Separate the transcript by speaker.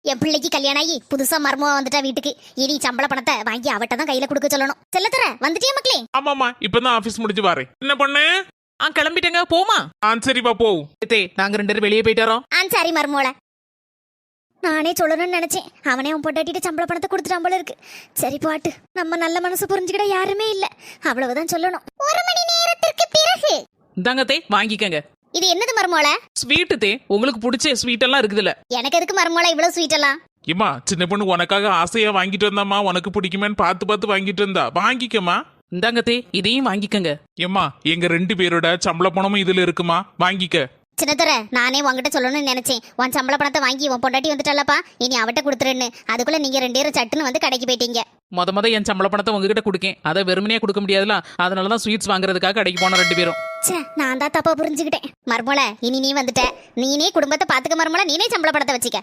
Speaker 1: என் பிள்ளைக்கு கல்யாணம் ஆகி புதுசா மருமவா வந்துட்டா வீட்டுக்கு. இனி சம்பள பணத்தை வாங்கி அவட்ட தான் கையில கொடுக்க சொல்லணும். செல்லத்தர வந்துட்டியா மக்களே?
Speaker 2: ஆமாமா, இப்பதான் ஆபீஸ் முடிஞ்சு வரேன். என்ன பண்ணு?
Speaker 3: கிளம்பிட்டேங்க, போமா?
Speaker 2: சரிப்பா போவும்.
Speaker 3: நாங்க 2 பேரும் வெளியே போயிட்டாரோம்.
Speaker 1: சரி மருமோள. நானே சொல்லணும்னு நினைச்சேன். அவனே அவன் பொண்டாட்டிட்டு சம்பள பணத்தை கொடுத்துட்டான் போல இருக்கு. சரி பாட்டு, நம்ம நல்ல மனசு புரிஞ்சுக்கிட யாருமே இல்ல. அவ்வளவுதான் சொல்லணும். 1 மணி நேரத்திற்கு பிறகு
Speaker 3: இந்தாங்க வாங்கிக்கங்க.
Speaker 1: இது என்னது மருமோள?
Speaker 3: ஸ்வீட்டு தே, உங்களுக்கு பிடிச்ச ஸ்வீட் எல்லாம் இருக்குதுல்ல.
Speaker 1: எனக்கு எதுக்கு மருமோள இவ்வளவு ஸ்வீட் எல்லாம்?
Speaker 2: ஏமா, சின்ன பொண்ணு உனக்காக ஆசையா வாங்கிட்டு வந்தாமா, உனக்கு பிடிக்குமேன்னு பார்த்து வாங்கிட்டு வந்தா. வாங்கிக்கமா.
Speaker 3: இந்தாங்க தே, இதையும் வாங்கிக்கங்க.
Speaker 2: ஏமா, எங்க 2 பேரோட சம்பள பணமும் இதுல இருக்குமா, வாங்கிக்க.
Speaker 1: சின்னத்தர, நானே உங்ககிட்ட சொல்லணும்னு நினைச்சேன். உன் சம்பள பணத்தை வாங்கி உன் பொண்டாட்டி வந்துட்டாலப்பா, இனி அவட்ட கொடுத்துருன்னு. அதுக்குள்ள நீங்க 2 பேரும் சட்டுன்னு வந்து கடைக்கு போயிட்டீங்க.
Speaker 3: முத என் சம்பள பணத்தை உங்ககிட்ட கொடுக்கேன். அதை வெறுமனையா கொடுக்க முடியாதுல, அதனாலதான் ஸ்வீட்ஸ் வாங்குறதுக்காக கடைக்கு போன 2 பேரும்.
Speaker 1: நான் தான் தப்பா புரிஞ்சுக்கிட்டேன். மருமோள, இனி நீ வந்துட்ட. நீனே குடும்பத்தை பாத்துக்க மருமோள, நீனே சம்பள பணத்தை வச்சுக்க.